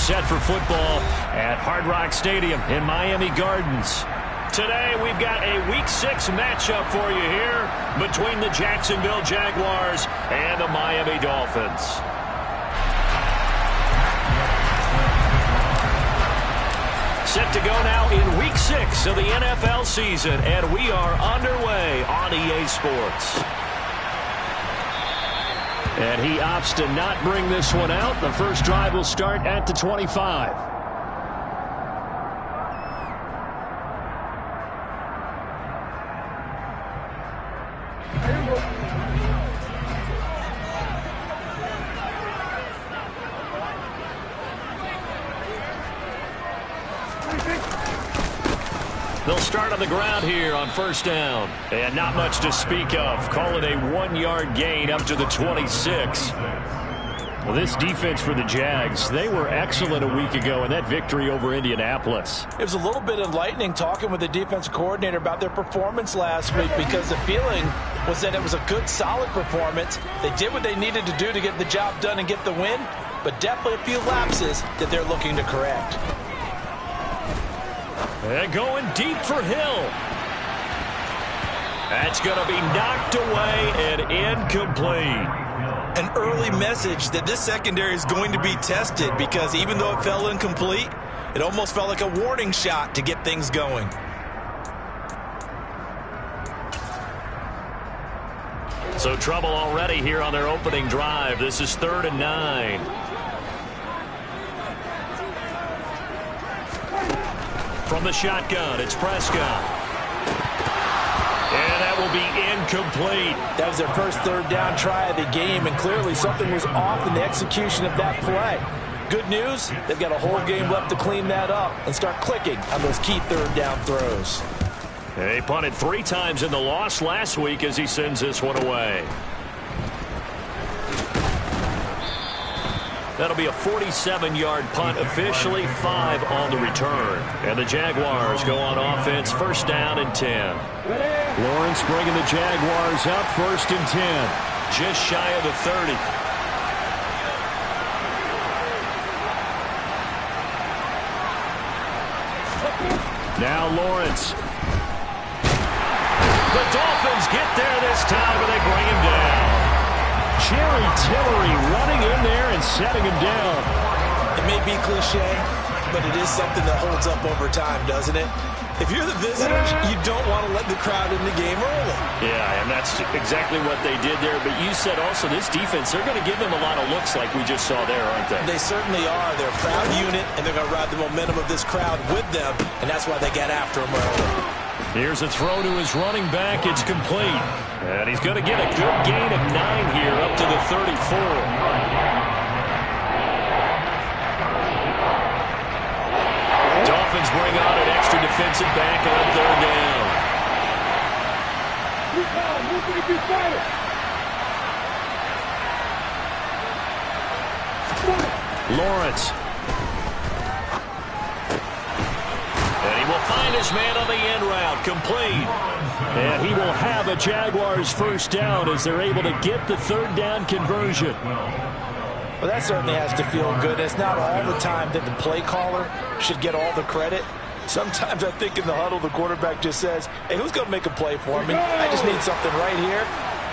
set for football at Hard Rock Stadium in Miami Gardens. Today, we've got a Week 6 matchup for you here between the Jacksonville Jaguars and the Miami Dolphins. Set to go now in Week 6 of the NFL season, and we are underway on EA Sports. And he opts to not bring this one out. The first drive will start at the 25. They'll start on the ground here on first down. And not much to speak of. Call it a 1-yard gain up to the 26. Well, this defense for the Jags, they were excellent a week ago in that victory over Indianapolis. It was a little bit enlightening talking with the defensive coordinator about their performance last week, because the feeling was that it was a good, solid performance. They did what they needed to do to get the job done and get the win, but definitely a few lapses that they're looking to correct. And going deep for Hill. That's going to be knocked away and incomplete. An early message that this secondary is going to be tested, because even though it fell incomplete, it almost felt like a warning shot to get things going. So trouble already here on their opening drive. This is 3rd and 9. From the shotgun, it's Prescott. And that will be incomplete. That was their first third down try of the game, and clearly something was off in the execution of that play. Good news, they've got a whole game left to clean that up and start clicking on those key third down throws. They punted 3 times in the loss last week as he sends this one away. That'll be a 47-yard punt, officially 5 on the return. And the Jaguars go on offense, first down and 10. Lawrence bringing the Jaguars up, 1st and 10. Just shy of the 30. Now Lawrence. The Dolphins get there this time, and they bring him down. Jerry Tillery running in there and setting him down. It may be cliche, but it is something that holds up over time, doesn't it? If you're the visitors, you don't want to let the crowd in the game early. Yeah, and that's exactly what they did there. But you said also this defense, they're going to give them a lot of looks like we just saw there, aren't they? They certainly are. They're a proud unit, and they're going to ride the momentum of this crowd with them, and that's why they get after them early. Here's a throw to his running back. It's complete. And he's going to get a good gain of 9 here up to the 34. Dolphins bring on an extra defensive back on 3rd down. Lawrence. And he will find his man on the end route, complete. And he will have a Jaguars first down as they're able to get the 3rd down conversion. Well, that certainly has to feel good. It's not all the time that the play caller should get all the credit. Sometimes I think in the huddle, the quarterback just says, hey, who's going to make a play for me? I just need something right here.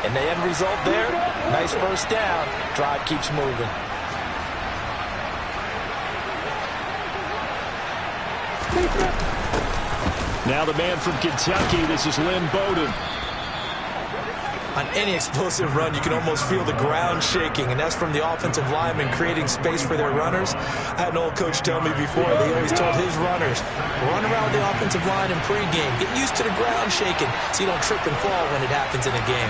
And the end result there, nice first down. Drive keeps moving. Now the man from Kentucky, this is Lynn Bowden. On any explosive run, you can almost feel the ground shaking, and that's from the offensive linemen creating space for their runners. I had an old coach tell me before, they always told his runners, run around the offensive line in pregame. Get used to the ground shaking so you don't trip and fall when it happens in a game.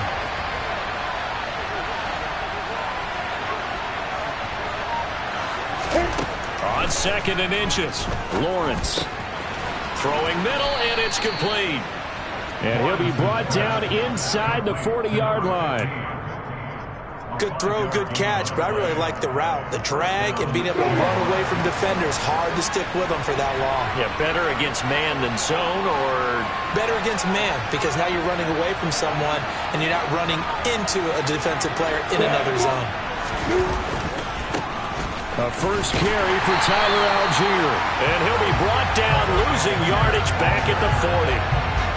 On 2nd and inches, Lawrence. Throwing middle, and it's complete. And he'll be brought down inside the 40-yard line. Good throw, good catch, but I really like the route. The drag and being able to run away from defenders. Hard to stick with them for that long. Yeah, better against man than zone, or? Better against man, because now you're running away from someone, and you're not running into a defensive player in another zone. A first carry for Tyler Algier. And he'll be brought down, losing yardage back at the 40.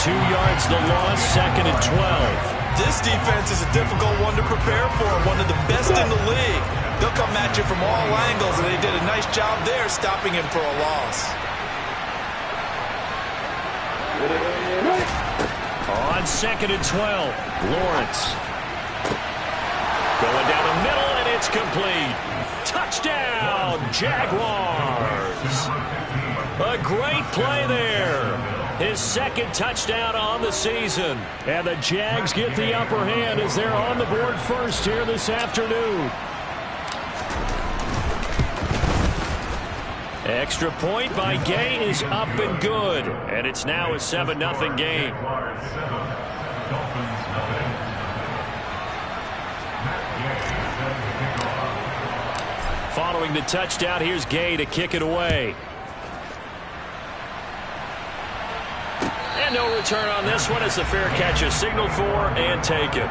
2 yards the loss, 2nd and 12. This defense is a difficult one to prepare for, one of the best in the league. They'll come at you from all angles, and they did a nice job there stopping him for a loss. On 2nd and 12, Lawrence. Going down the middle, and it's complete. Touchdown, Jaguars. A great play there. His 2nd touchdown on the season. And the Jags get the upper hand as they're on the board first here this afternoon. Extra point by Gay is up and good. And it's now a 7-0 game. Following the touchdown, here's Gay to kick it away. And no return on this one as the fair catch is signaled for and taken.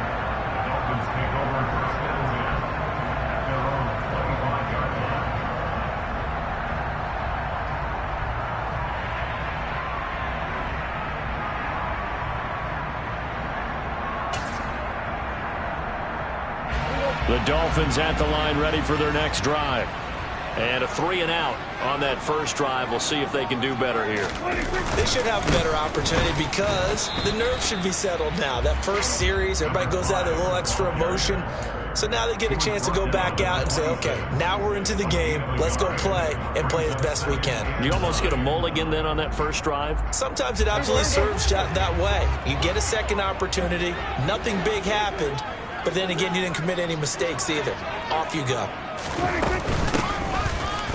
The Dolphins at the line ready for their next drive. And a 3-and-out on that first drive. We'll see if they can do better here. They should have a better opportunity because the nerves should be settled now. That first series, everybody goes out with a little extra emotion. So now they get a chance to go back out and say, okay, now we're into the game. Let's go play and play as best we can. You almost get a mulligan then on that first drive? Sometimes it absolutely serves that way. You get a second opportunity. Nothing big happened. But then again, you didn't commit any mistakes either. Off you go.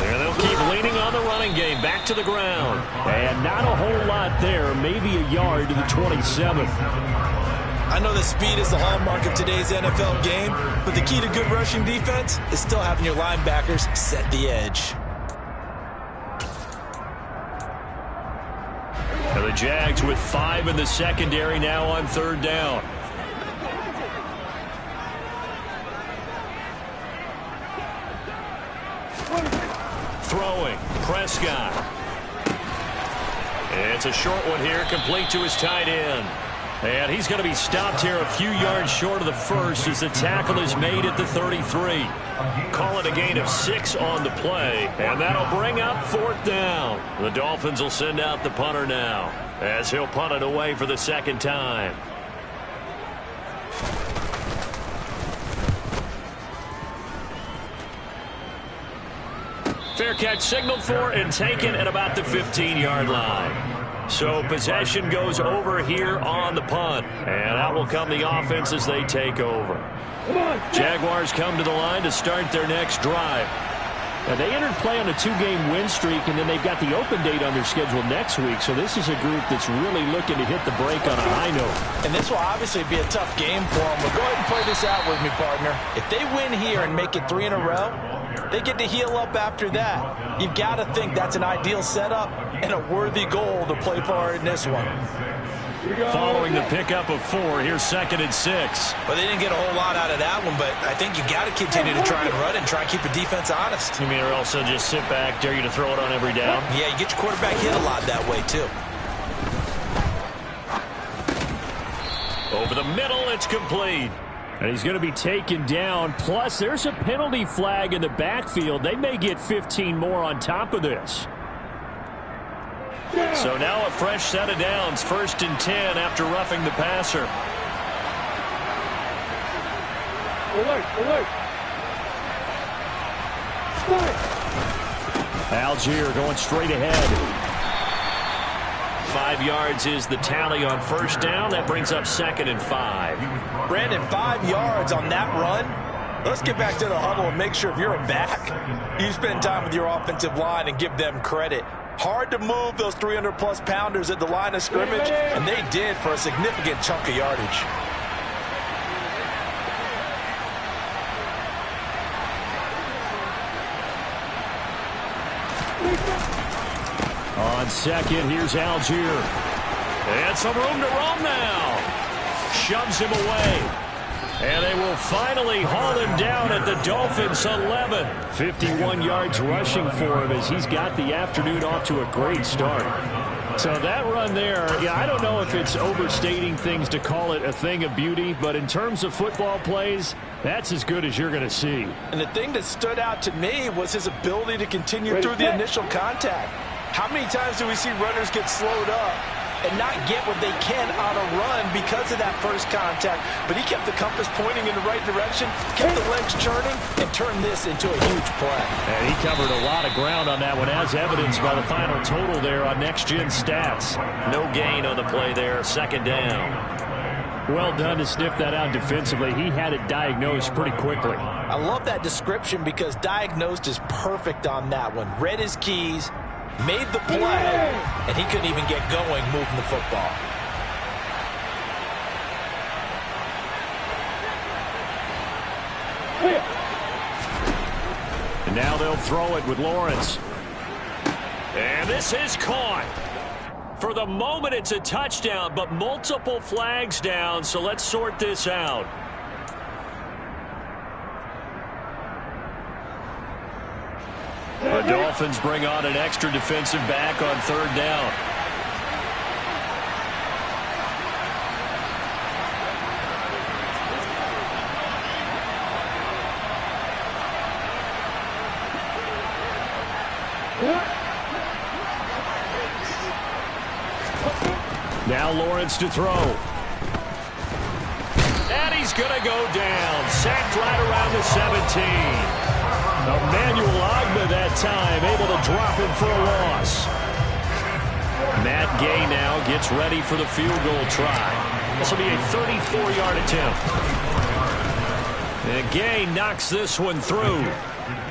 And they'll keep leaning on the running game. Back to the ground. And not a whole lot there. Maybe a yard to the 27. I know that speed is the hallmark of today's NFL game, but the key to good rushing defense is still having your linebackers set the edge. And the Jags with 5 in the secondary now on 3rd down. Throwing, Prescott. It's a short one here, complete to his tight end. And he's going to be stopped here a few yards short of the first as the tackle is made at the 33. Call it a gain of 6 on the play, and that'll bring up 4th down. The Dolphins will send out the punter now as he'll punt it away for the 2nd time. Fair catch signaled for and taken at about the 15-yard line. So possession goes over here on the punt. And out will come the offense as they take over. Jaguars come to the line to start their next drive. Now, they entered play on a 2-game win streak, and then they've got the open date on their schedule next week. So this is a group that's really looking to hit the break on a high note. And this will obviously be a tough game for them. But go ahead and play this out with me, partner. If they win here and make it 3 in a row, they get to heal up after that. You've got to think that's an ideal setup and a worthy goal to play for in this one. Following the pickup of 4, here's 2nd and 6. Well, they didn't get a whole lot out of that one, but I think you got to continue to try and run and try and keep the defense honest. You mean or also just sit back, dare you to throw it on every down? Yeah, you get your quarterback hit a lot that way, too. Over the middle, it's complete. And he's going to be taken down. Plus, there's a penalty flag in the backfield. They may get 15 more on top of this. So now a fresh set of downs. 1st and 10 after roughing the passer. Algier going straight ahead. 5 yards is the tally on 1st down. That brings up 2nd and 5. Brandon, 5 yards on that run. Let's get back to the huddle and make sure if you're a back, you spend time with your offensive line and give them credit. Hard to move those 300-plus pounders at the line of scrimmage, and they did for a significant chunk of yardage. On 2nd, here's Algier. And some room to roam now. Shoves him away. And they will finally haul him down at the Dolphins' 11. 51 yards rushing for him as he's got the afternoon off to a great start. So that run there, yeah, I don't know if it's overstating things to call it a thing of beauty, but in terms of football plays, that's as good as you're going to see. And the thing that stood out to me was his ability to continue through the initial contact. How many times do we see runners get slowed up and not get what they can on a run because of that first contact? But he kept the compass pointing in the right direction, kept the legs churning, and turned this into a huge play. And he covered a lot of ground on that one, as evidenced by the final total there on Next Gen Stats. No gain on the play there, second down. Well done to sniff that out defensively. He had it diagnosed pretty quickly. I love that description because diagnosed is perfect on that one. Read his keys, made the play, and he couldn't even get going moving the football. And now they'll throw it with Lawrence. And this is caught. For the moment, it's a touchdown, but multiple flags down, so let's sort this out. The Dolphins bring on an extra defensive back on third down. Now Lawrence to throw. And he's going to go down. Sacked right around the 17. Emmanuel Ogbah that time, able to drop him for a loss. Matt Gay now gets ready for the field goal try. This will be a 34-yard attempt. And Gay knocks this one through.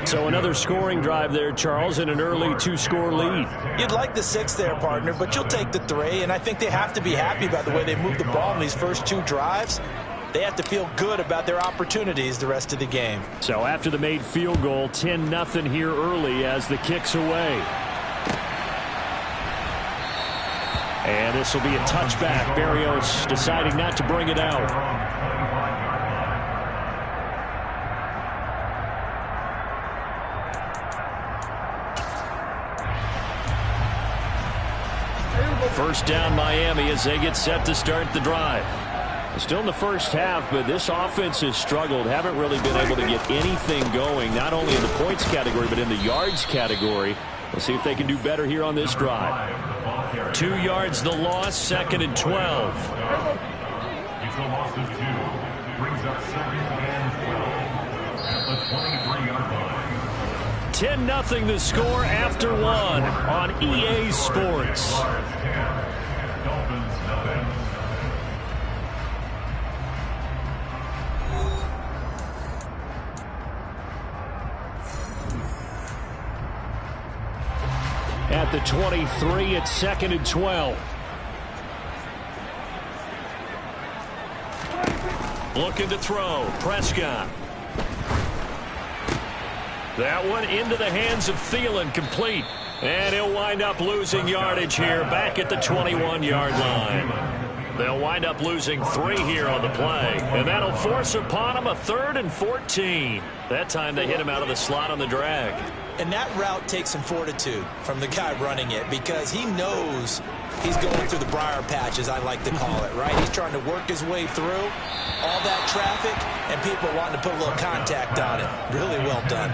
So another scoring drive there, Charles, and an early two-score lead. You'd like the 6 there, partner, but you'll take the 3, and I think they have to be happy about the way they moved the ball in these first 2 drives. They have to feel good about their opportunities the rest of the game. So after the made field goal, 10-0 here early as the kick's away. And this will be a touchback. Berrios deciding not to bring it out. First down Miami as they get set to start the drive. Still in the first half, but this offense has struggled. Haven't really been able to get anything going, not only in the points category, but in the yards category. We'll see if they can do better here on this drive. 2 yards the loss, 2nd and 12. It's a loss of 2. Brings up 2nd and 12 at the 23-yard line. 10-0 the score after 1 on EA Sports. At the 23, it's 2nd and 12. Looking to throw. Prescott. That one into the hands of Thielen, complete. And he'll wind up losing yardage here back at the 21-yard line. They'll wind up losing 3 here on the play. And that'll force upon him a 3rd and 14. That time they hit him out of the slot on the drag. And that route takes some fortitude from the guy running it because he knows he's going through the briar patch, as I like to call it, right? He's trying to work his way through all that traffic and people wanting to put a little contact on it. Really well done.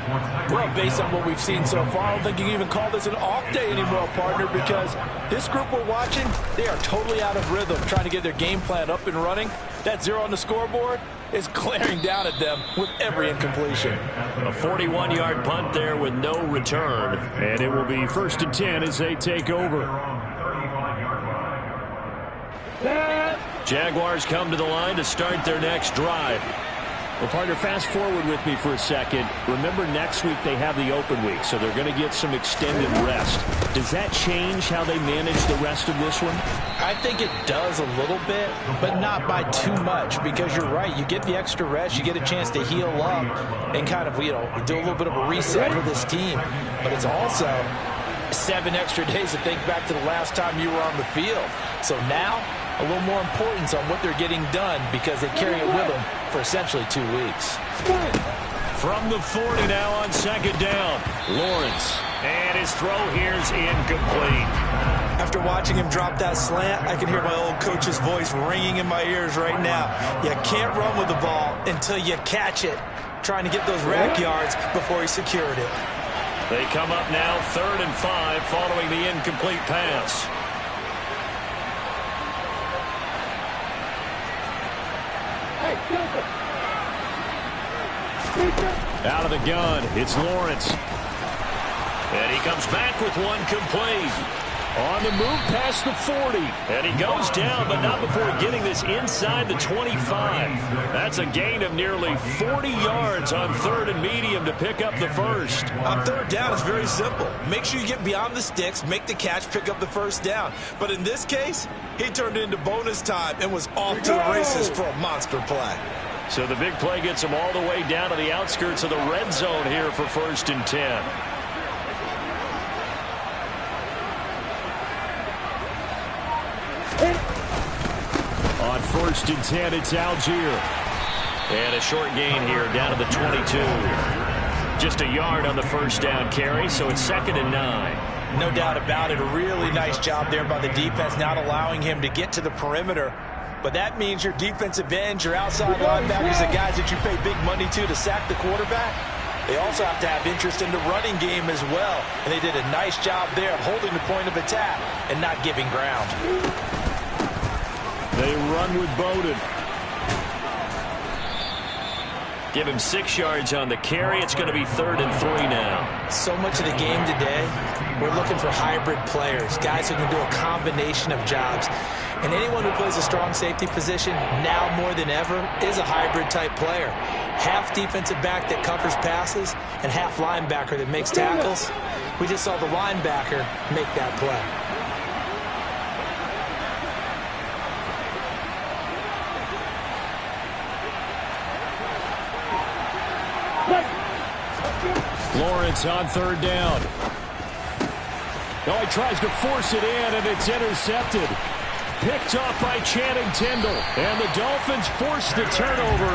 Well, based on what we've seen so far, I don't think you can even call this an off day anymore, partner, because this group we're watching, they are totally out of rhythm, trying to get their game plan up and running. That 0 on the scoreboard is glaring down at them with every incompletion. A 41-yard punt there with no return. And it will be 1st and 10 as they take over. Jaguars come to the line to start their next drive. Well, partner, fast forward with me for a second. Remember, next week they have the open week, so they're going to get some extended rest. Does that change how they manage the rest of this one? I think it does a little bit, but not by too much, because you're right. You get the extra rest, you get a chance to heal up and kind of, do a little bit of a reset for this team. But it's also 7 extra days to think back to the last time you were on the field. So now a little more importance on what they're getting done because they carry it with them for essentially 2 weeks. From the 40 now on second down, Lawrence. And his throw here's incomplete. After watching him drop that slant, I can hear my old coach's voice ringing in my ears right now. You can't run with the ball until you catch it. Trying to get those rack yards before he secured it. They come up now 3rd and 5 following the incomplete pass. Out of the gun, it's Lawrence. And he comes back with one complete. On the move past the 40. And he goes down, but not before getting this inside the 25. That's a gain of nearly 40 yards on 3rd and medium to pick up the first. On 3rd down, it's very simple. Make sure you get beyond the sticks, make the catch, pick up the first down. But in this case, he turned it into bonus time and was off to the races for a monster play. So the big play gets him all the way down to the outskirts of the red zone here for 1st and 10. On 1st and 10, it's Algier. And a short gain here down to the 22. Just a yard on the first down carry, so it's 2nd and 9. No doubt about it. A really nice job there by the defense, not allowing him to get to the perimeter. But that means your defensive ends, your outside linebackers, the guys that you pay big money to sack the quarterback, they also have to have interest in the running game as well. And they did a nice job there of holding the point of attack and not giving ground. They run with Bowden. Give him 6 yards on the carry. It's going to be 3rd and 3 now. So much of the game today, we're looking for hybrid players, guys who can do a combination of jobs. And anyone who plays a strong safety position, now more than ever, is a hybrid-type player. Half defensive back that covers passes and half linebacker that makes tackles. We just saw the linebacker make that play. Lawrence on 3rd down. Oh, he tries to force it in, and it's intercepted. Picked off by Channing Tindall. And the Dolphins force the turnover.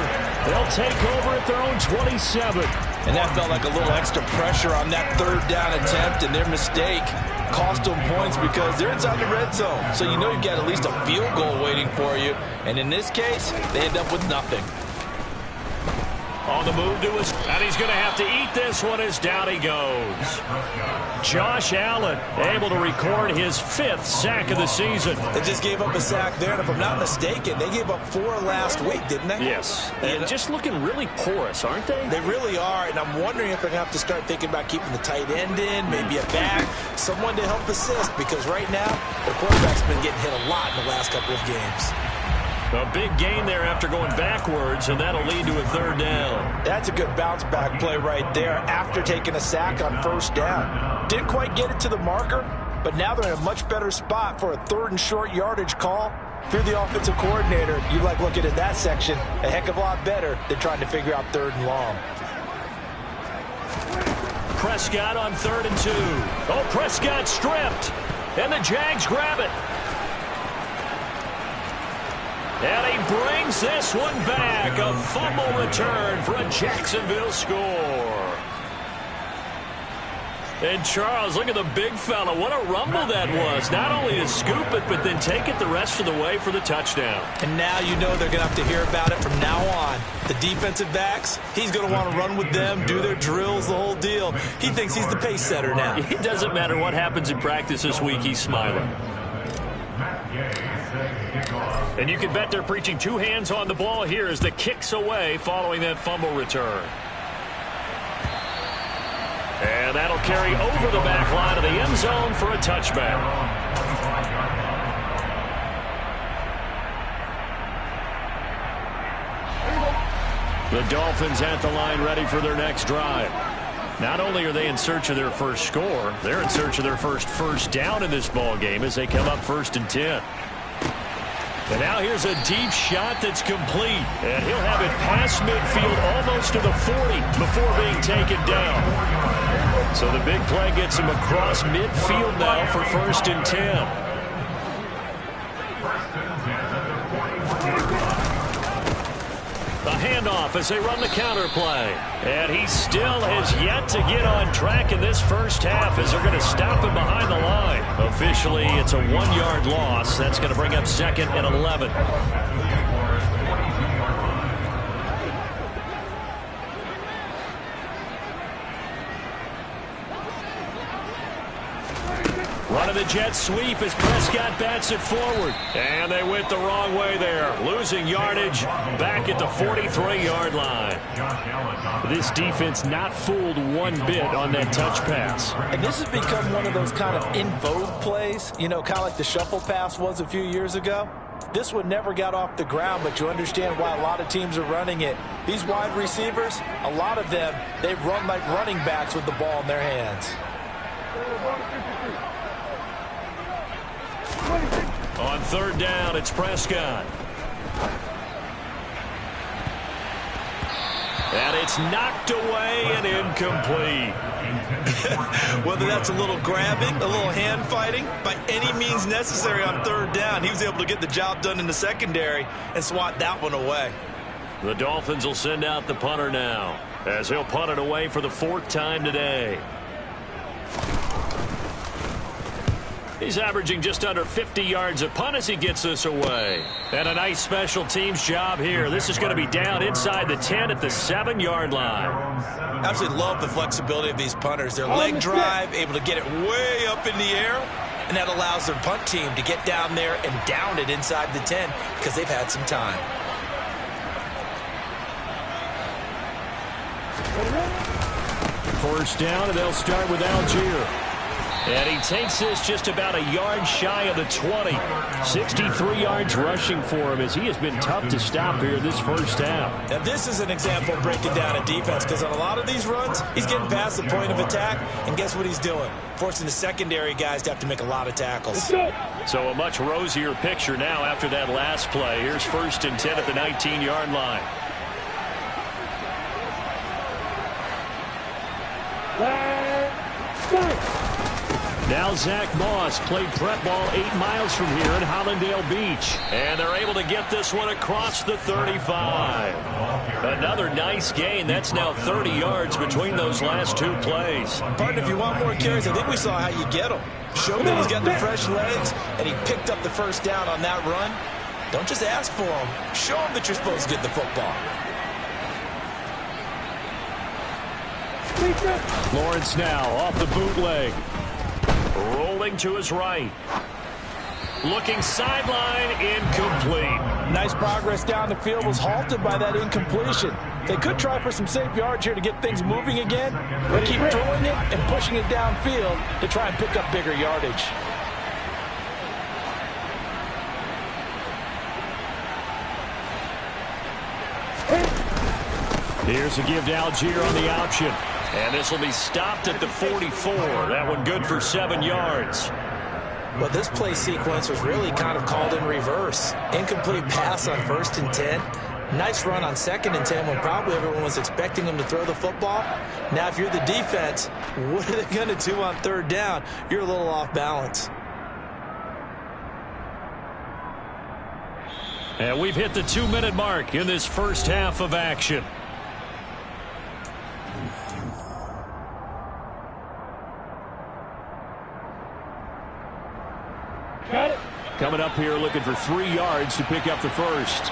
They'll take over at their own 27. And that felt like a little extra pressure on that 3rd down attempt, and their mistake cost them points because they're inside the red zone. So you know you've got at least a field goal waiting for you. And in this case, they end up with nothing. On the move to his, and he's going to have to eat this one as down he goes. Josh Allen able to record his 5th sack of the season. They just gave up a sack there, and if I'm not mistaken, they gave up 4 last week, didn't they? Yes, and just looking really porous, aren't they? They really are, and I'm wondering if they're going to have to start thinking about keeping the tight end in, maybe a back, someone to help assist, because right now, the quarterback's been getting hit a lot in the last couple of games. A big gain there after going backwards, and that'll lead to a 3rd down. That's a good bounce-back play right there after taking a sack on 1st down. Didn't quite get it to the marker, but now they're in a much better spot for a 3rd and short yardage call. If you're the offensive coordinator, you like looking at that section a heck of a lot better than trying to figure out 3rd and long. Prescott on 3rd and 2. Oh, Prescott stripped, and the Jags grab it. And he brings this one back. A fumble return for a Jacksonville score. And Charles, look at the big fella. What a rumble that was. Not only to scoop it, but then take it the rest of the way for the touchdown. And now you know they're going to have to hear about it from now on. The defensive backs, he's going to want to run with them, do their drills, the whole deal. He thinks he's the pace setter now. It doesn't matter what happens in practice this week. He's smiling. And you can bet they're preaching 2 hands on the ball here as the kick's away following that fumble return. And that'll carry over the back line of the end zone for a touchback. The Dolphins at the line ready for their next drive. Not only are they in search of their first score, they're in search of their first down in this ball game as they come up 1st and 10. And now here's a deep shot that's complete. And he'll have it past midfield almost to the 40 before being taken down. So the big play gets him across midfield now for 1st and 10. The handoff as they run the counter play. And he still has yet to get on track in this first half as they're going to stop him behind the line. Officially, it's a 1-yard loss. That's going to bring up 2nd and 11. Running the jet sweep as Prescott bats it forward. And they went the wrong way there. Losing yardage back at the 43-yard line. This defense not fooled one bit on that touch pass. And this has become one of those kind of in vogue plays, you know, kind of like the shuffle pass was a few years ago. This one never got off the ground, but you understand why a lot of teams are running it. These wide receivers, a lot of them, they run like running backs with the ball in their hands. On 3rd down, it's Prescott. And it's knocked away and incomplete. Whether that's a little grabbing, a little hand fighting, by any means necessary on 3rd down, he was able to get the job done in the secondary and swat that one away. The Dolphins will send out the punter now as he'll punt it away for the 4th time today. He's averaging just under 50 yards a punt as he gets this away. And a nice special teams job here. This is going to be down inside the 10 at the 7-yard line. Absolutely love the flexibility of these punters. Their leg drive, able to get it way up in the air, and that allows their punt team to get down there and down it inside the 10 because they've had some time. First down, and they'll start with Algier. And he takes this just about a yard shy of the 20. 63 yards rushing for him as he has been tough to stop here this first half. Now this is an example of breaking down a defense because on a lot of these runs, he's getting past the point of attack, and guess what he's doing? Forcing the secondary guys to have to make a lot of tackles. So a much rosier picture now after that last play. Here's 1st and 10 at the 19-yard line. Now Zach Moss played prep ball 8 miles from here in Hollandale Beach. And they're able to get this one across the 35. Another nice gain. That's now 30 yards between those last 2 plays. Partner, if you want more carries, I think we saw how you get them. Show that he's got the fresh legs, and he picked up the first down on that run. Don't just ask for him. Show him that you're supposed to get the football. Lawrence now off the bootleg. Rolling to his right. Looking sideline, incomplete. Nice progress down the field, was halted by that incompletion. They could try for some safe yards here to get things moving again, but keep throwing it and pushing it downfield to try and pick up bigger yardage. Here's a give to Algier on the option. And this will be stopped at the 44. That one good for 7 yards. Well, this play sequence was really kind of called in reverse. Incomplete pass on 1st and 10. Nice run on 2nd and 10 when probably everyone was expecting them to throw the football. Now, if you're the defense, what are they going to do on 3rd down? You're a little off balance. And we've hit the 2-minute mark in this first half of action. Coming up here looking for 3 yards to pick up the first.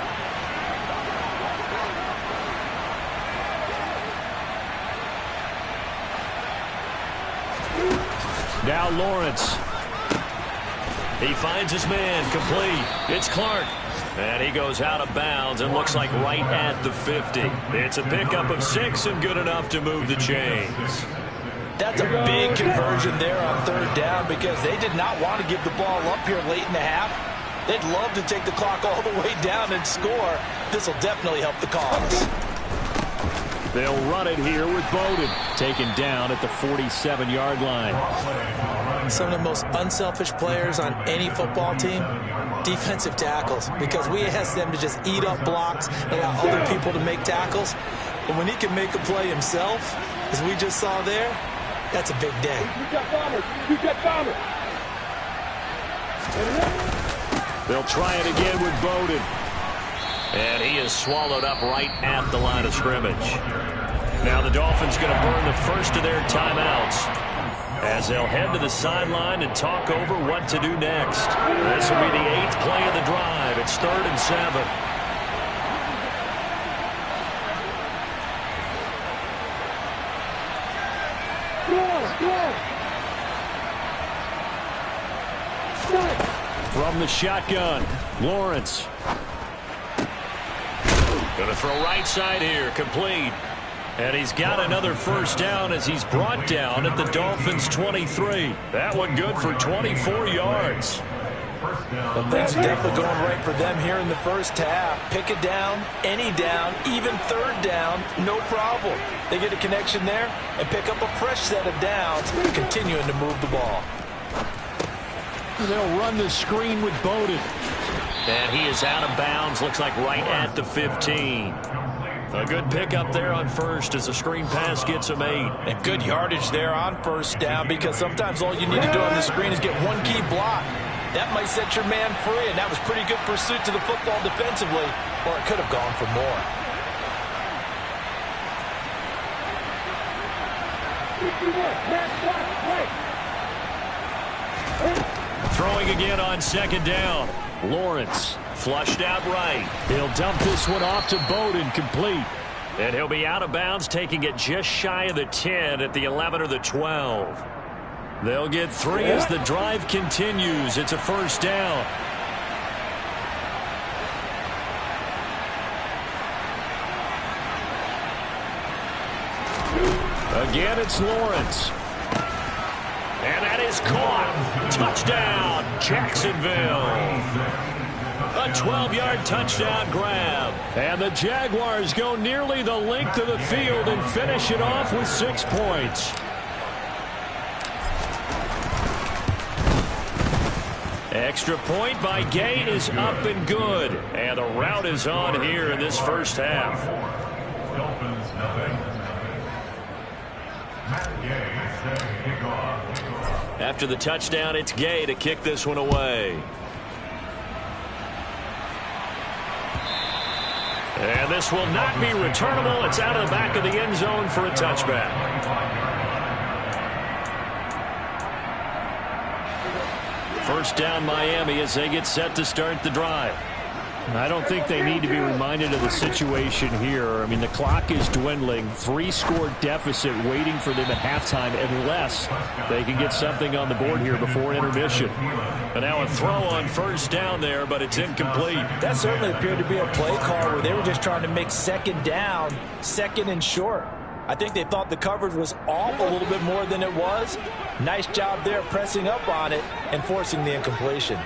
Now Lawrence. He finds his man, complete. It's Clark. And he goes out of bounds and looks like right at the 50. It's a pickup of 6 and good enough to move the chains. That's a big conversion there on 3rd down because they did not want to give the ball up here late in the half. They'd love to take the clock all the way down and score. This will definitely help the cause. They'll run it here with Bowden. Taken down at the 47-yard line. Some of the most unselfish players on any football team, defensive tackles, because we ask them to just eat up blocks and allow other people to make tackles. And when he can make a play himself, as we just saw there, that's a big day. They'll try it again with Bowden. And he is swallowed up right at the line of scrimmage. Now the Dolphins going to burn the first of their timeouts as they'll head to the sideline and talk over what to do next. This will be the 8th play of the drive. It's 3rd and 7. From the shotgun, Lawrence. Going to throw right side here, complete. And he's got another first down as he's brought down at the Dolphins' 23. That one good for 24 yards. Well, things are definitely going right for them here in the first half. Pick it down, any down, even 3rd down, no problem. They get a connection there and pick up a fresh set of downs, continuing to move the ball. They'll run the screen with Bowden. And he is out of bounds, looks like right at the 15. A good pickup there on first as the screen pass gets him 8. And good yardage there on first down, because sometimes all you need to do on the screen is get one key block. That might set your man free, and that was pretty good pursuit to the football defensively, or it could have gone for more. Throwing again on 2nd down. Lawrence flushed out right. He'll dump this one off to Bowden, complete. And he'll be out of bounds, taking it just shy of the 10 at the 11 or the 12. They'll get 3 as the drive continues. It's a first down. Again, it's Lawrence. And that is caught. Touchdown, Jacksonville. A 12-yard touchdown grab. And the Jaguars go nearly the length of the field and finish it off with 6 points. Extra point by Gay is up and good. And the route is on here in this first half. Dolphins nothing. Matt Gay set kickoff. After the touchdown, it's Gay to kick this one away. And this will not be returnable. It's out of the back of the end zone for a touchback. First down, Miami, as they get set to start the drive. I don't think they need to be reminded of the situation here. I mean, the clock is dwindling. 3-score deficit waiting for them at halftime unless they can get something on the board here before intermission. And now a throw on first down there, but it's incomplete. That certainly appeared to be a play call where they were just trying to make 2nd down, 2nd and short. I think they thought the coverage was off a little bit more than it was. Nice job there pressing up on it and forcing the incompletion.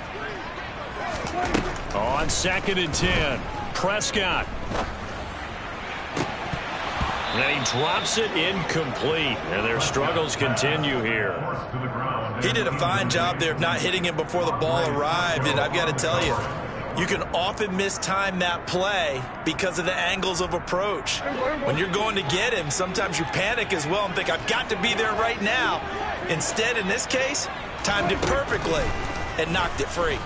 On 2nd and 10, Prescott. And he drops it incomplete. And their struggles continue here. He did a fine job there of not hitting him before the ball arrived. And I've got to tell you, you can often mistime that play because of the angles of approach. When you're going to get him, sometimes you panic as well and think, I've got to be there right now. Instead, in this case, timed it perfectly and knocked it free.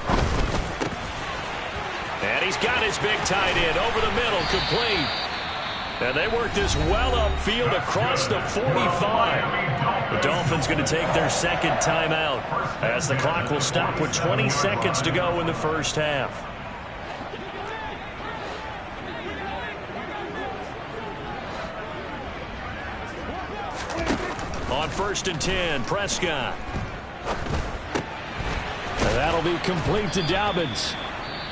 And he's got his big tight end over the middle, complete. And they work this well upfield across the 45. The Dolphins going to take their 2nd timeout as the clock will stop with 20 seconds to go in the first half. On 1st and 10, Prescott. And that'll be complete to Dobbins.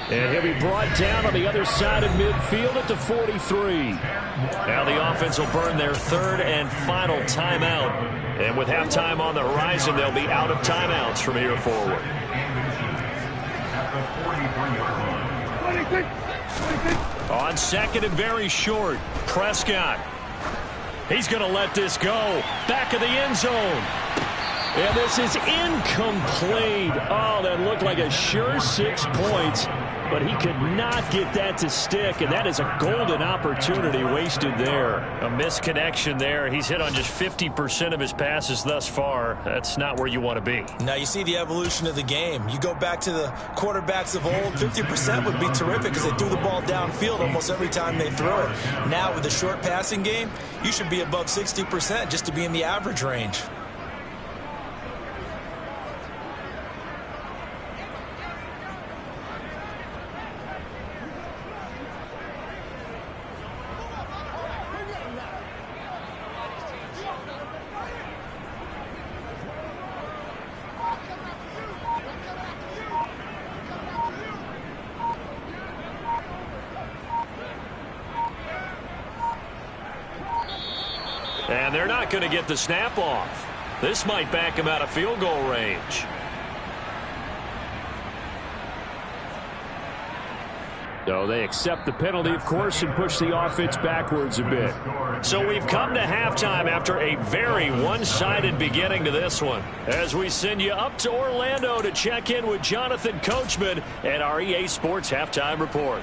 And he'll be brought down on the other side of midfield at the 43. Now the offense will burn their 3rd and final timeout. And with halftime on the horizon, they'll be out of timeouts from here forward. On 2nd and very short, Prescott. He's going to let this go. Back of the end zone. And this is incomplete. Oh, that looked like a sure 6 points. but he could not get that to stick, and that is a golden opportunity wasted there. A misconnection there. He's hit on just 50% of his passes thus far. That's not where you want to be. Now you see the evolution of the game. You go back to the quarterbacks of old, 50% would be terrific because they threw the ball downfield almost every time they threw it. Now with the short passing game, you should be above 60% just to be in the average range. And they're not going to get the snap off. This might back him out of field goal range. So they accept the penalty, of course, and push the offense backwards a bit. So we've come to halftime after a very one-sided beginning to this one. As we send you up to Orlando to check in with Jonathan Coachman at our EA Sports Halftime Report.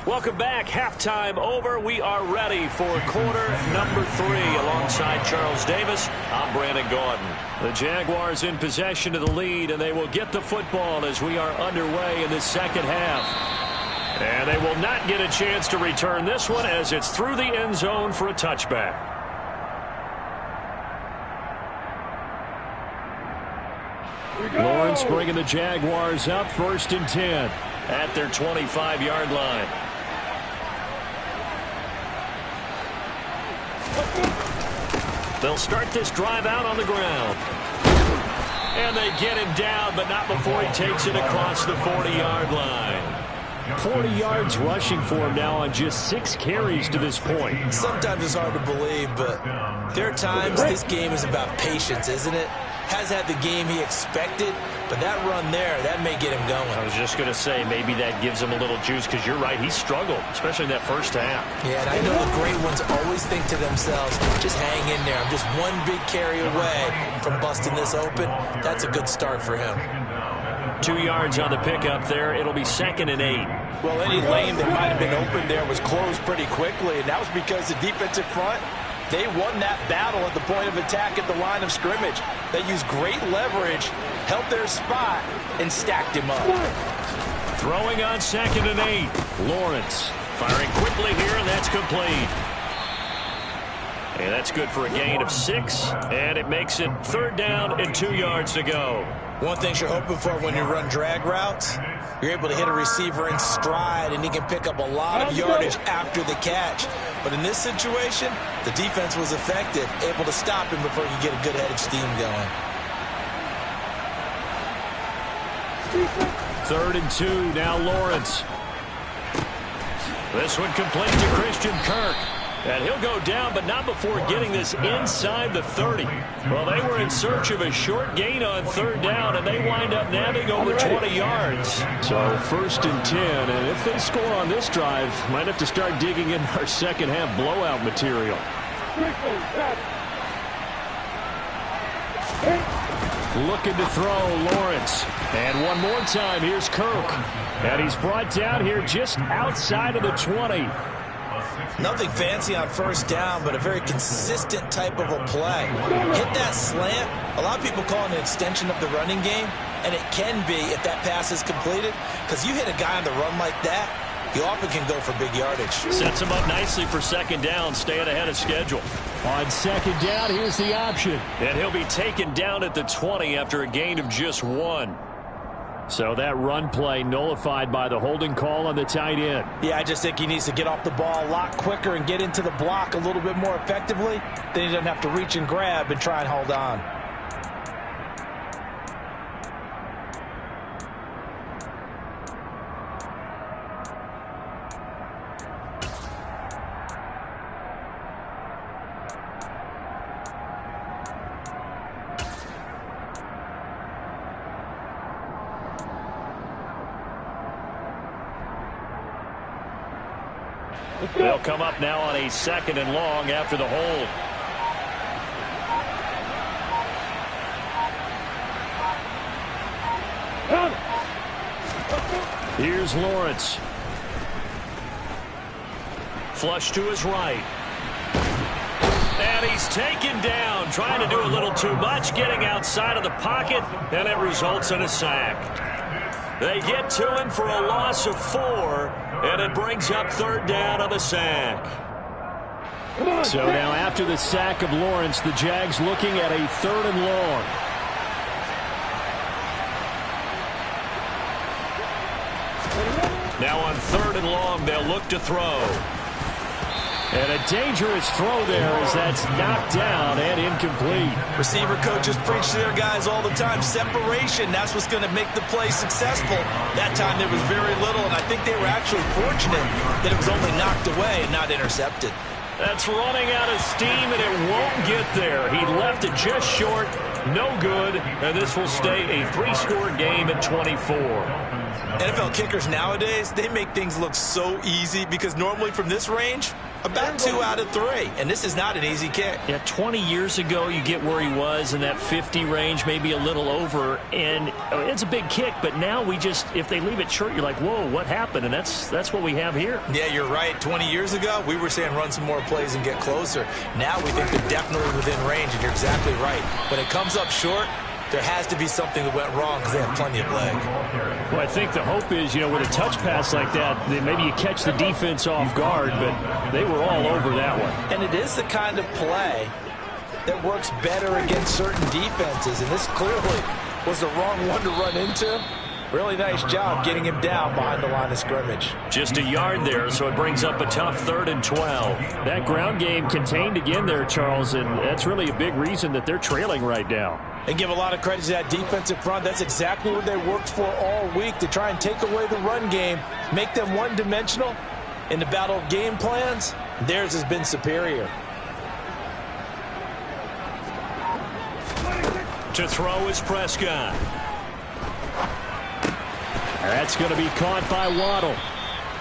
Welcome back. Halftime over. We are ready for quarter number 3. Alongside Charles Davis, I'm Brandon Gaudin. The Jaguars in possession of the lead, and they will get the football as we are underway in the second half. And they will not get a chance to return this one as it's through the end zone for a touchback. Lawrence bringing the Jaguars up, 1st and 10 at their 25-yard line. They'll start this drive out on the ground. And they get him down, but not before he takes it across the 40-yard line. 40 yards rushing for him now on just 6 carries to this point. Sometimes it's hard to believe, but there are times this game is about patience, isn't it? Has had the game he expected, but that run there, that may get him going. I was just going to say, maybe that gives him a little juice, because you're right, he struggled, especially in that first half. Yeah, and I know the great ones always think to themselves, just hang in there. I'm just one big carry away from busting this open. That's a good start for him. 2 yards on the pickup there. It'll be 2nd and 8. Well, any lane that might have been open there was closed pretty quickly, and that was because the defensive front, they won that battle at the point of attack at the line of scrimmage. They used great leverage, held their spot, and stacked him up. Throwing on 2nd and 8. Lawrence firing quickly here, and that's complete. And that's good for a gain of 6, and it makes it 3rd down and 2 yards to go. One thing you're hoping for when you run drag routes, you're able to hit a receiver in stride, and he can pick up a lot of yardage after the catch. But in this situation, the defense was effective, able to stop him before he could get a good head of steam going. 3rd and 2, now Lawrence. This one complete to Christian Kirk. And he'll go down, but not before getting this inside the 30. Well, they were in search of a short gain on 3rd down, and they wind up nabbing over 20 yards. So 1st and 10, and if they score on this drive, might have to start digging in our second half blowout material. Looking to throw, Lawrence. And one more time, here's Kirk. And he's brought down here just outside of the 20. Nothing fancy on 1st down, but a very consistent type of a play. Hit that slant. A lot of people call it an extension of the running game, and it can be if that pass is completed, because you hit a guy on the run like that, you often can go for big yardage. Sets him up nicely for 2nd down, staying ahead of schedule. On 2nd down, here's the option. And he'll be taken down at the 20 after a gain of just 1. So that run play nullified by the holding call on the tight end. Yeah, I just think he needs to get off the ball a lot quicker and get into the block a little bit more effectively. Then he doesn't have to reach and grab and try and hold on. They'll come up now on a 2nd and long after the hold. Here's Lawrence. Flush to his right. And he's taken down, trying to do a little too much, getting outside of the pocket, and it results in a sack. They get to him for a loss of 4, and it brings up 3rd down on the sack. So now after the sack of Lawrence, the Jags looking at a 3rd and long. Now on 3rd and long, they'll look to throw. And a dangerous throw there as that's knocked down and incomplete. Receiver coaches preach to their guys all the time. Separation, that's what's going to make the play successful. That time there was very little, and I think they were actually fortunate that it was only knocked away and not intercepted. That's running out of steam, and it won't get there. He left it just short. No good, and this will stay a 3-score game at 24. NFL kickers nowadays, they make things look so easy because normally from this range, about 2 out of 3, and this is not an easy kick. Yeah, 20 years ago, you get where he was in that 50 range, maybe a little over, and it's a big kick, but now we just, if they leave it short, you're like, whoa, what happened? And that's what we have here. Yeah, you're right. 20 years ago, we were saying run some more plays and get closer. Now we think they're definitely within range, and you're exactly right. When it comes up short, there has to be something that went wrong because they have plenty of leg. Well, I think the hope is, with a touch pass like that, maybe you catch the defense off guard, but they were all over that one. And it is the kind of play that works better against certain defenses, and this clearly was the wrong one to run into. Really nice job getting him down behind the line of scrimmage. Just a yard there, so it brings up a tough 3rd and 12. That ground game contained again there, Charles, and that's really a big reason that they're trailing right now. And give a lot of credit to that defensive front. That's exactly what they worked for all week, to try and take away the run game, make them one-dimensional. In the battle of game plans, theirs has been superior. To throw is Prescott. That's going to be caught by Waddle.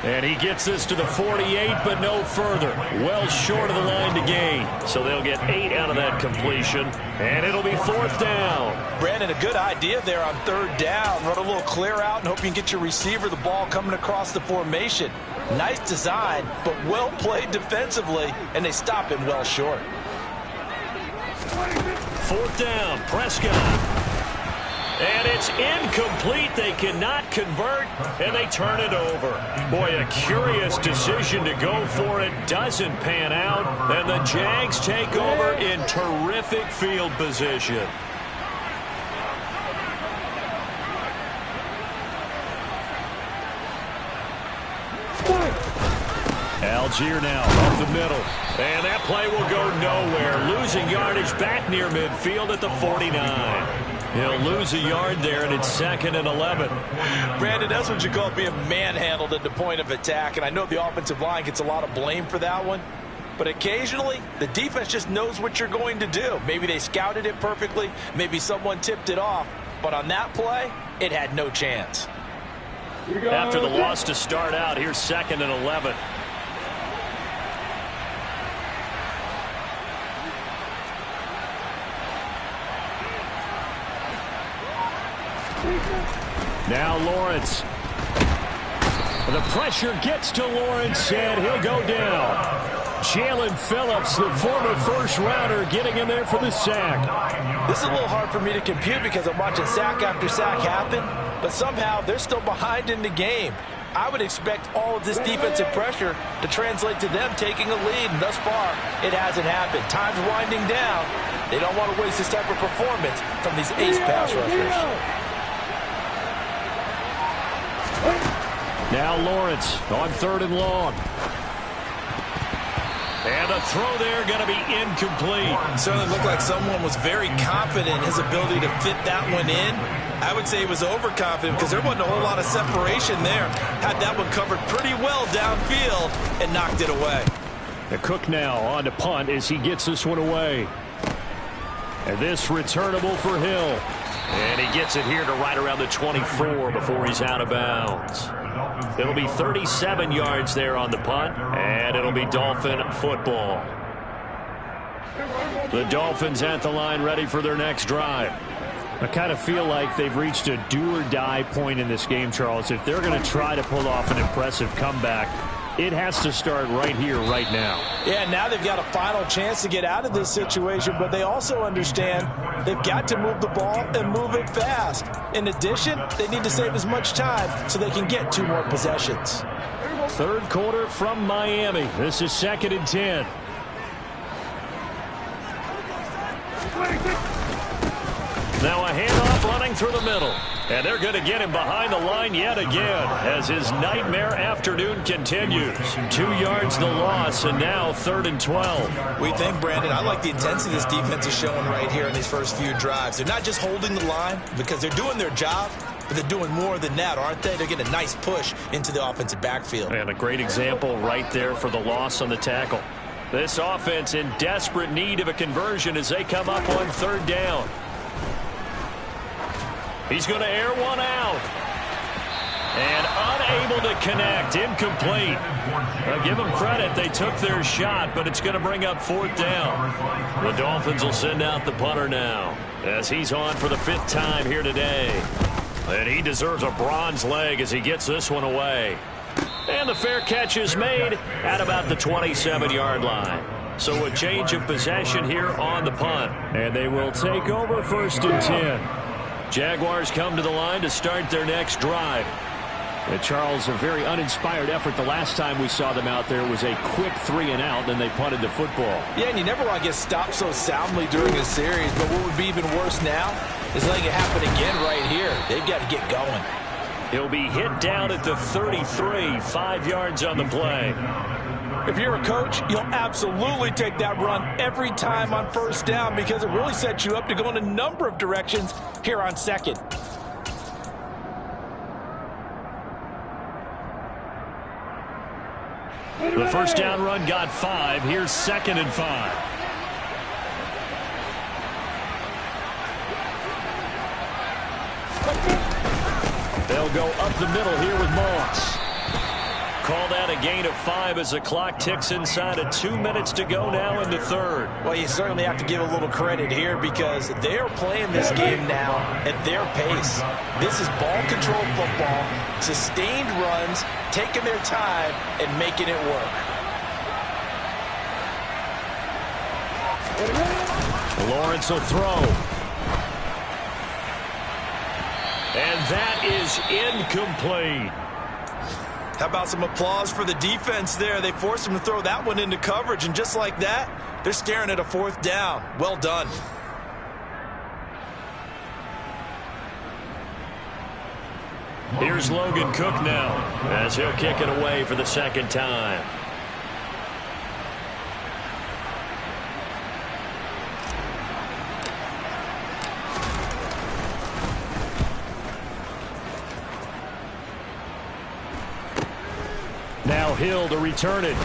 And he gets this to the 48, but no further. Well short of the line to gain. So they'll get 8 out of that completion, and it'll be 4th down. Brandon, a good idea there on 3rd down. Run a little clear out and hope you can get your receiver the ball coming across the formation. Nice design, but well played defensively, and they stop him well short. 4th down, Prescott. And it's incomplete. They cannot convert, and they turn it over. Boy, a curious decision to go for it. Doesn't pan out, and the Jags take over in terrific field position. Algier now up the middle. And that play will go nowhere. Losing yardage back near midfield at the 49. He'll lose a yard there, and it's 2nd and 11. Brandon, that's what you call being manhandled at the point of attack, and I know the offensive line gets a lot of blame for that one, but occasionally the defense just knows what you're going to do. Maybe they scouted it perfectly, maybe someone tipped it off, but on that play, it had no chance. After the loss to start out, here's 2nd and 11. Now Lawrence. The pressure gets to Lawrence, and he'll go down. Jalen Phillips, the former first-rounder, getting in there for the sack. This is a little hard for me to compute because I'm watching sack after sack happen, but somehow they're still behind in the game. I would expect all of this defensive pressure to translate to them taking a lead, and thus far, it hasn't happened. Time's winding down. They don't want to waste this type of performance from these ace pass rushers. Now Lawrence on 3rd and long. And the throw there going to be incomplete. Certainly looked like someone was very confident in his ability to fit that one in. I would say he was overconfident because there wasn't a whole lot of separation there. Had that one covered pretty well downfield and knocked it away. The Cook now on to punt as he gets this one away. And this returnable for Hill. And he gets it here to right around the 24 before he's out of bounds. It'll be 37 yards there on the punt, and it'll be Dolphin football. The Dolphins at the line ready for their next drive. I kind of feel like they've reached a do-or-die point in this game, Charles. If they're going to try to pull off an impressive comeback, it has to start right here, right now. Yeah, now they've got a final chance to get out of this situation, but they also understand they've got to move the ball and move it fast. In addition, they need to save as much time so they can get 2 more possessions. Third quarter from Miami. This is 2nd and 10. Now a handoff running through the middle. And they're going to get him behind the line yet again as his nightmare afternoon continues. 2 yards the loss, and now 3rd and 12. We think, Brandon, I like the intensity this defense is showing right here in these first few drives. They're not just holding the line because they're doing their job, but they're doing more than that, aren't they? They're getting a nice push into the offensive backfield. And a great example right there for the loss on the tackle. This offense in desperate need of a conversion as they come up on 3rd down. He's going to air one out. And unable to connect. Incomplete. I'll give them credit. They took their shot, but it's going to bring up 4th down. The Dolphins will send out the punter now as he's on for the 5th time here today. And he deserves a bronze leg as he gets this one away. And the fair catch is made at about the 27-yard line. So a change of possession here on the punt. And they will take over 1st and 10. Jaguars come to the line to start their next drive. And Charles, a very uninspired effort. The last time we saw them out there was a quick 3 and out, then they punted the football. Yeah, and you never want to get stopped so soundly during a series, but what would be even worse now is letting it happen again right here. They've got to get going. He'll be hit down at the 33, 5 yards on the play. If you're a coach, you'll absolutely take that run every time on 1st down because it really sets you up to go in a number of directions here on 2nd. The 1st down run got 5. Here's 2nd and 5. They'll go up the middle here with Moss. Call that a gain of 5 as the clock ticks inside of 2 minutes to go now in the 3rd. Well, you certainly have to give a little credit here because they're playing this game now at their pace. This is ball control football, sustained runs, taking their time and making it work. Lawrence will throw. And that is incomplete. How about some applause for the defense there? They forced him to throw that one into coverage, and just like that, they're staring at a 4th down. Well done. Here's Logan Cook now as he'll kick it away for the 2nd time. Now Hill to return it.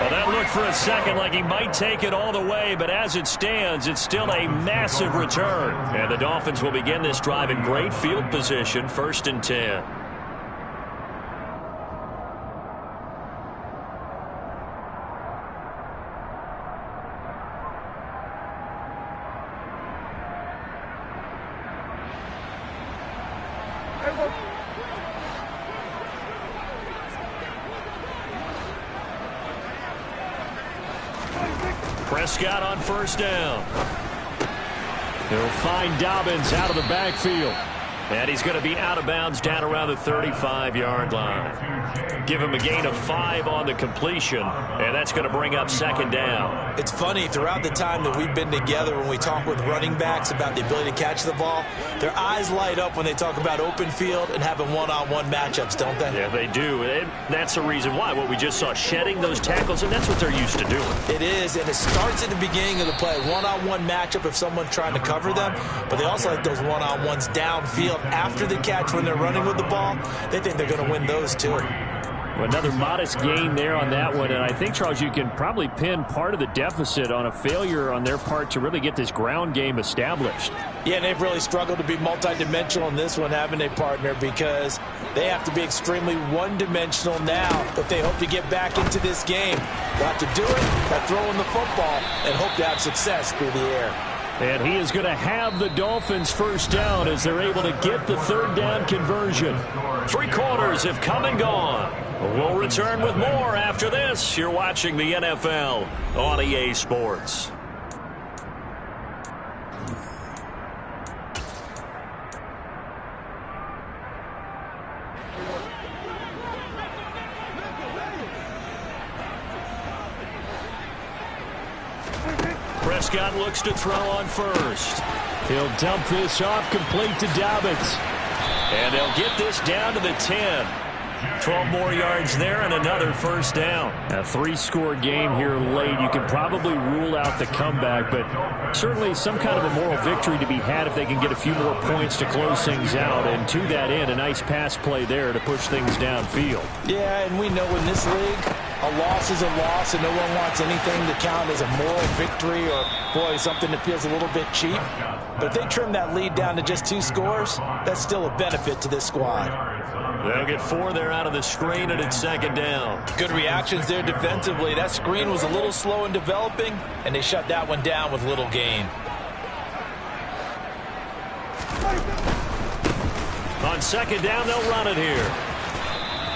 Well, that looked for a second like he might take it all the way, but as it stands, it's still a massive return. And the Dolphins will begin this drive in great field position, 1st and 10. Prescott on 1st down. He'll find Dobbins out of the backfield. And he's going to be out of bounds down around the 35-yard line. Give him a gain of 5 on the completion, and that's going to bring up 2nd down. It's funny, throughout the time that we've been together, when we talk with running backs about the ability to catch the ball, their eyes light up when they talk about open field and having one-on-one matchups, don't they? Yeah, they do. And that's the reason why. What we just saw, shedding those tackles, and that's what they're used to doing. It is, and it starts at the beginning of the play. One-on-one matchup if someone's trying to cover them, but they also like those one-on-ones downfield after the catch when they're running with the ball. They think they're going to win those too. Another modest gain there on that one, and I think, Charles, you can probably pin part of the deficit on a failure on their part to really get this ground game established. Yeah, and they've really struggled to be multidimensional in this one, haven't they, partner? Because they have to be extremely one-dimensional now if they hope to get back into this game. They'll have to do it by throwing the football and hope to have success through the air. And he is going to have the Dolphins first down as they're able to get the third down conversion. 3 quarters have come and gone. We'll return with more after this. You're watching the NFL on EA Sports. Prescott looks to throw on first. He'll dump this off complete to Dobbins. And they'll get this down to the 10. 12 more yards there and another first down. A 3-score game here late. You can probably rule out the comeback, but certainly some kind of a moral victory to be had if they can get a few more points to close things out. And to that end, a nice pass play there to push things downfield. Yeah, and we know in this league, a loss is a loss, and no one wants anything to count as a moral victory or, boy, something that feels a little bit cheap. But if they trim that lead down to just 2 scores, that's still a benefit to this squad. They'll get 4 there out of the screen, and it's second down. Good reactions there defensively. That screen was a little slow in developing, and they shut that one down with little gain. On second down, they'll run it here.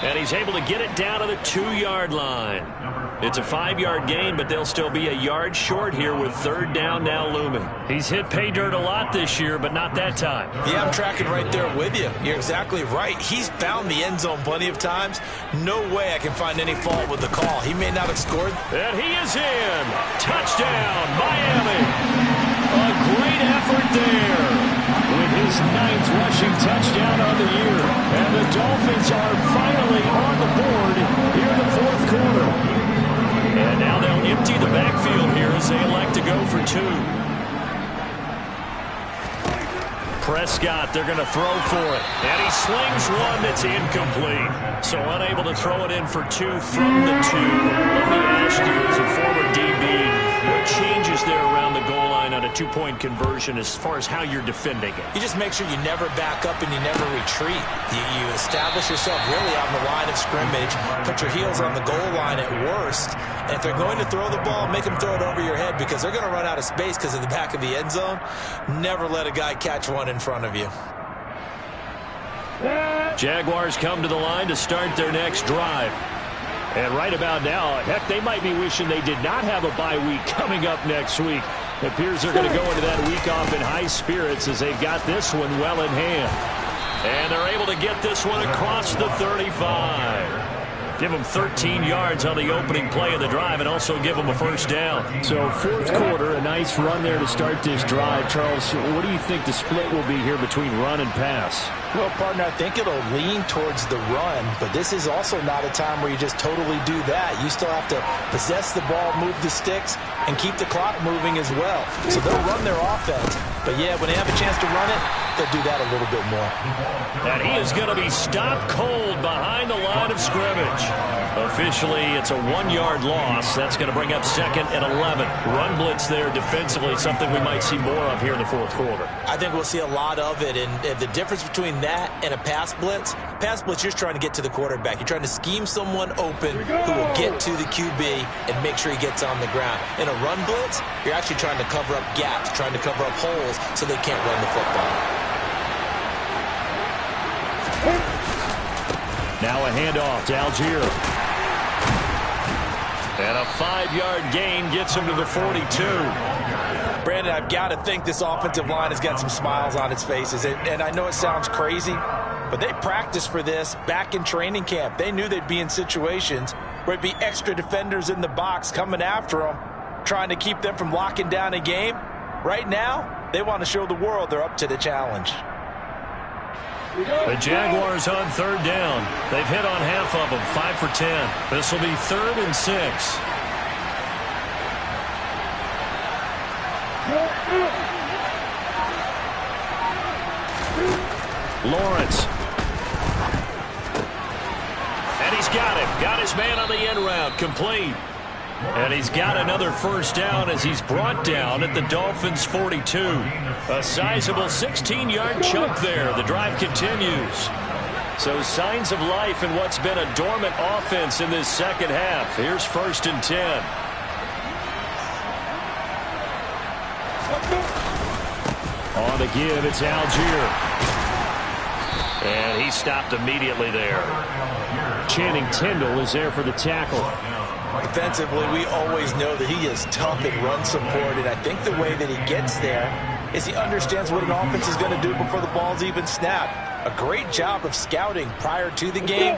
And he's able to get it down to the 2-yard line. It's a 5-yard gain, but they'll still be a yard short here with third down now looming. He's hit pay dirt a lot this year, but not that time. Yeah, I'm tracking right there with you. You're exactly right. He's found the end zone plenty of times. No way I can find any fault with the call. He may not have scored. And he is in. Touchdown, Miami. A great effort there. With his 9th rushing touchdown on the year. And the Dolphins are finally on the board here in the 4th quarter. And now they'll empty the backfield here as they elect to go for 2. Prescott, they're going to throw for it. And he slings one that's incomplete. So unable to throw it in for 2 from the 2. Let me ask you, as a former DB, what changes there around the goal line on a 2-point conversion as far as how you're defending it? You just make sure you never back up and you never retreat. You establish yourself really on the line of scrimmage, put your heels on the goal line at worst, and if they're going to throw the ball, make them throw it over your head because they're going to run out of space because of the back of the end zone. Never let a guy catch one in front of you. Jaguars come to the line to start their next drive. And right about now, heck, they might be wishing they did not have a bye week coming up next week. It appears they're going to go into that week off in high spirits as they've got this one well in hand. And they're able to get this one across the 35. Give them 13 yards on the opening play of the drive and also give them a first down. So 4th quarter, a nice run there to start this drive. Charles, what do you think the split will be here between run and pass? Well, partner, I think it'll lean towards the run, but this is also not a time where you just totally do that. You still have to possess the ball, move the sticks, and keep the clock moving as well. So they'll run their offense. But, yeah, when they have a chance to run it, they'll do that a little bit more. And he is going to be stopped cold behind the line of scrimmage. Officially, it's a 1-yard loss. That's going to bring up 2nd and 11. Run blitz there defensively, something we might see more of here in the 4th quarter. I think we'll see a lot of it, and the difference between that and a pass blitz, you're trying to get to the quarterback. You're trying to scheme someone open who will get to the QB and make sure he gets on the ground. In a run blitz, you're actually trying to cover up gaps, trying to cover up holes so they can't run the football. Now a handoff to Algier. And a 5-yard gain gets him to the 42. Brandon, I've got to think this offensive line has got some smiles on its faces. And I know it sounds crazy, but they practiced for this back in training camp. They knew they'd be in situations where it'd be extra defenders in the box coming after them, trying to keep them from locking down a game. Right now, they want to show the world they're up to the challenge. The Jaguars on 3rd down. They've hit on half of them, 5 for 10. This will be 3rd and 6. Lawrence. And he's got it. his man on the end route, complete. And he's got another first down as he's brought down at the Dolphins' 42. A sizable 16-yard chunk there. The drive continues. So signs of life in what's been a dormant offense in this second half. Here's 1st and 10. On the give, it's Algier. And he stopped immediately there. Channing Tindall is there for the tackle. Defensively, we always know that he is tough and run support, and I think the way that he gets there is he understands what an offense is going to do before the ball's even snapped. A great job of scouting prior to the game,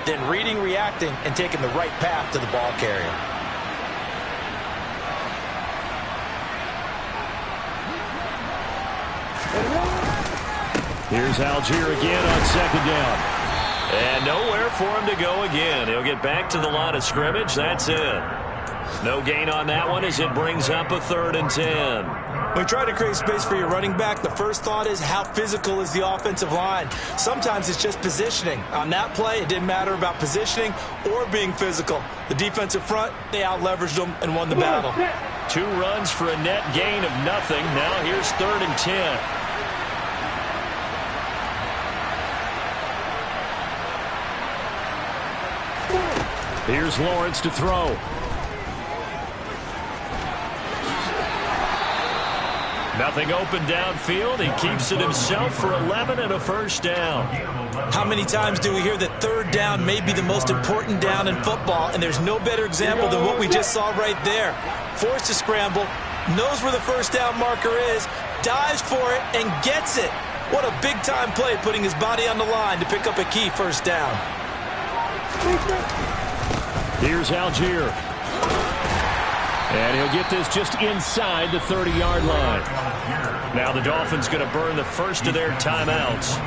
then reading, reacting, and taking the right path to the ball carrier. Here's Algier again on 2nd down. And nowhere for him to go again. He'll get back to the line of scrimmage. That's it. No gain on that one as it brings up a 3rd and 10. When you try to create space for your running back, the first thought is how physical is the offensive line. Sometimes it's just positioning. On that play, it didn't matter about positioning or being physical. The defensive front, they out-leveraged them and won the battle. 2 runs for a net gain of nothing. Now here's 3rd and 10. Here's Lawrence to throw. Nothing open downfield. He keeps it himself for 11 and a first down. How many times do we hear that 3rd down may be the most important down in football, and there's no better example than what we just saw right there. Forced to scramble, knows where the first down marker is, dives for it, and gets it. What a big-time play, putting his body on the line to pick up a key first down. Here's Algier. And he'll get this just inside the 30-yard line. Now the Dolphins going to burn the first of their timeouts.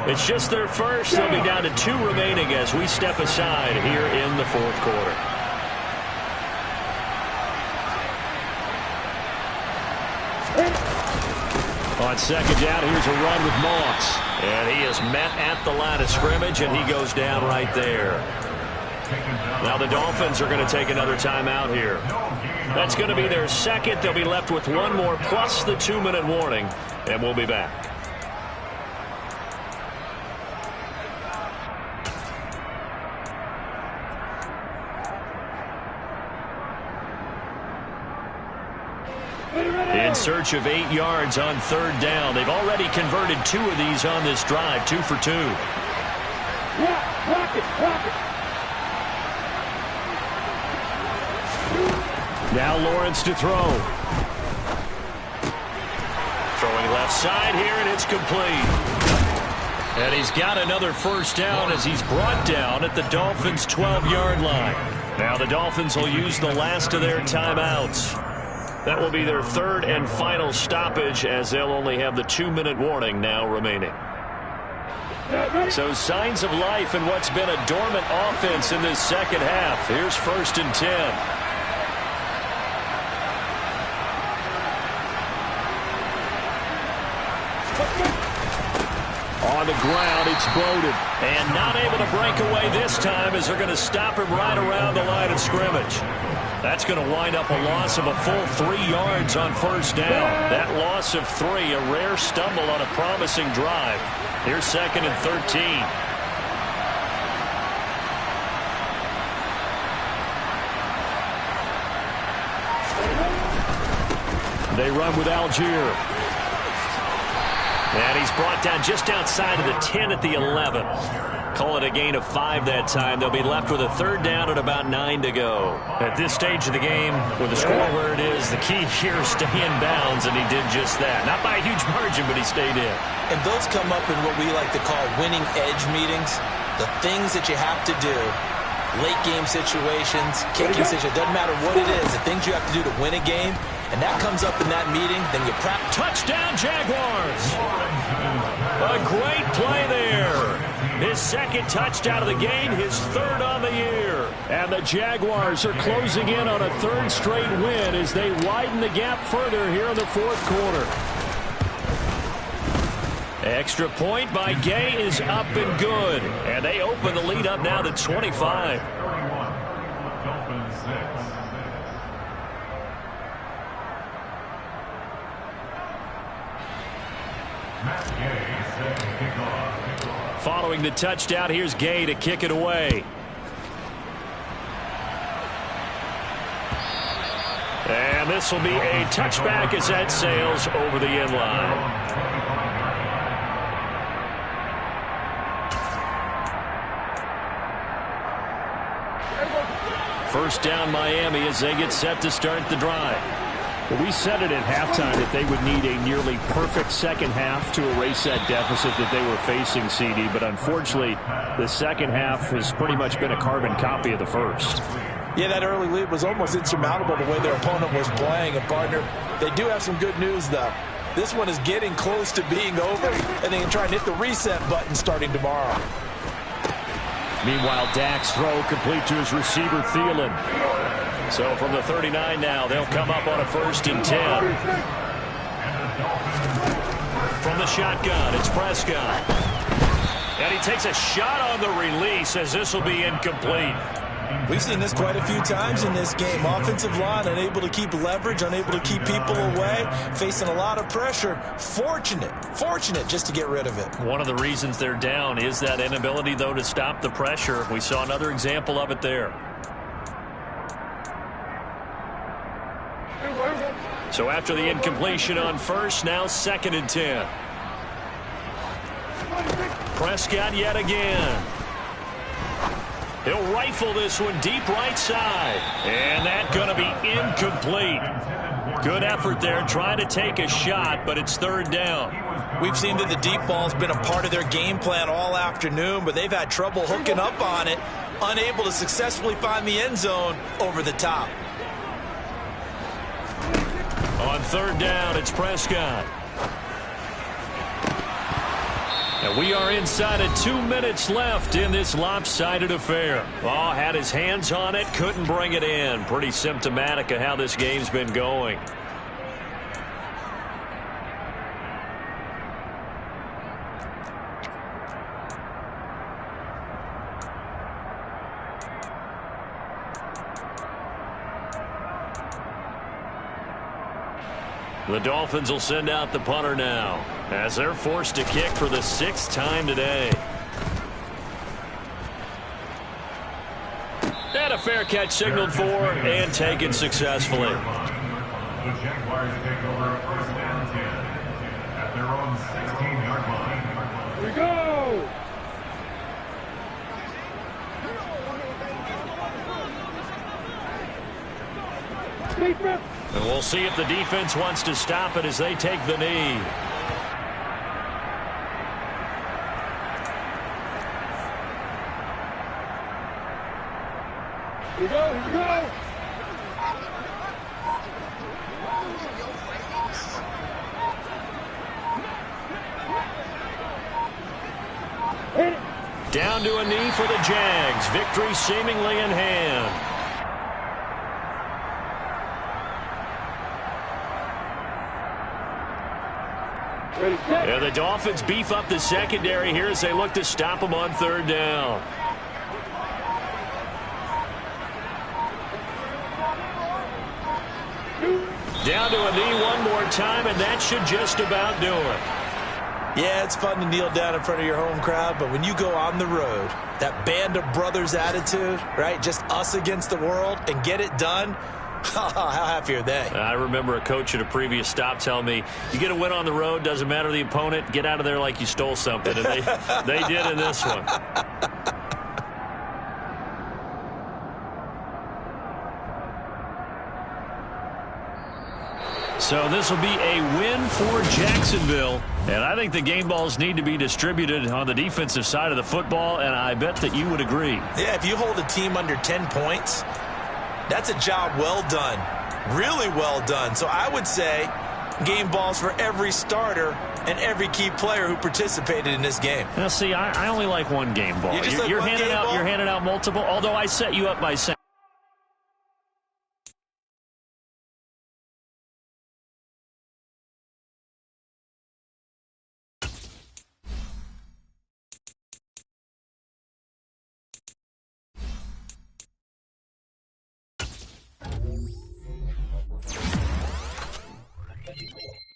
It's just their first. They'll be down to 2 remaining as we step aside here in the 4th quarter. On 2nd down, here's a run with Moss. And he is met at the line of scrimmage, and he goes down right there. Now the Dolphins are going to take another timeout here. That's going to be their second. They'll be left with 1 more plus the 2-minute warning, and we'll be back. In search of 8 yards on 3rd down. They've already converted 2 of these on this drive, 2 for 2. Rock it. Now Lawrence to throw. Throwing left side here, and it's complete. And he's got another first down as he's brought down at the Dolphins' 12-yard line. Now the Dolphins will use the last of their timeouts. That will be their 3rd and final stoppage as they'll only have the 2-minute warning now remaining. So signs of life in what's been a dormant offense in this second half. Here's 1st and 10. On the ground, it's Bowden. And not able to break away this time as they're going to stop him right around the line of scrimmage. That's going to wind up a loss of a full 3 yards on first down. That loss of 3, a rare stumble on a promising drive. Here's 2nd and 13. They run with Algier. And he's brought down just outside of the 10 at the 11. Call it a gain of 5 that time. They'll be left with a 3rd down at about 9 to go. At this stage of the game, with the score where it is, the key here is stay in bounds, and he did just that. Not by a huge margin, but he stayed in. And those come up in what we like to call winning edge meetings. The things that you have to do, late game situations, kicking situations, doesn't matter what it is, the things you have to do to win a game. And that comes up in that meeting, then you practice. Touchdown, Jaguars! A great play there. His 2nd touchdown of the game, his 3rd on the year. And the Jaguars are closing in on a 3rd straight win as they widen the gap further here in the 4th quarter. Extra point by Gay is up and good. And they open the lead up now to 25. and 6. Matt Gay set to kick off. Following the touchdown, here's Gay to kick it away. And this will be a touchback as that sails over the end line. First down Miami as they get set to start the drive. Well, we said it at halftime that they would need a nearly perfect second half to erase that deficit that they were facing, CD. But unfortunately, the second half has pretty much been a carbon copy of the first. Yeah, that early lead was almost insurmountable the way their opponent was playing. And, partner, they do have some good news, though. This one is getting close to being over, and they can try and hit the reset button starting tomorrow. Meanwhile, Dak's throw complete to his receiver, Thielen. So from the 39 now, they'll come up on a 1st and 10. From the shotgun, it's Prescott. And he takes a shot on the release as this will be incomplete. We've seen this quite a few times in this game. Offensive line unable to keep leverage, unable to keep people away, facing a lot of pressure. Fortunate just to get rid of it. One of the reasons they're down is that inability, though, to stop the pressure. We saw another example of it there. So after the incompletion on 1st, now 2nd and 10. Prescott yet again. He'll rifle this one deep right side. And that's going to be incomplete. Good effort there trying to take a shot, but it's 3rd down. We've seen that the deep ball's been a part of their game plan all afternoon, but they've had trouble hooking up on it, unable to successfully find the end zone over the top. On 3rd down, it's Prescott. And we are inside of 2 minutes left in this lopsided affair. Oh, had his hands on it, couldn't bring it in. Pretty symptomatic of how this game's been going. The Dolphins will send out the punter now as they're forced to kick for the 6th time today. And a fair catch signaled for and taken successfully. The Jaguars take over 1st and 10 at their own 16-yard line. Here we go! And we'll see if the defense wants to stop it as they take the knee. Here we go, here we go! Down to a knee for the Jags. Victory seemingly in hand. Yeah, the Dolphins beef up the secondary here as they look to stop them on 3rd down. Down to a knee one more time, and that should just about do it. Yeah, it's fun to kneel down in front of your home crowd, but when you go on the road, that band of brothers attitude, right, just us against the world, and get it done, how happy are they? I remember a coach at a previous stop telling me, you get a win on the road, doesn't matter the opponent, get out of there like you stole something. And they did in this one. So this will be a win for Jacksonville. And I think the game balls need to be distributed on the defensive side of the football, and I bet that you would agree. Yeah, if you hold a team under 10 points, that's a job well done, really well done. So I would say game balls for every starter and every key player who participated in this game. Now, see, I only like one game ball. You're handing out multiple, although I set you up by saying go.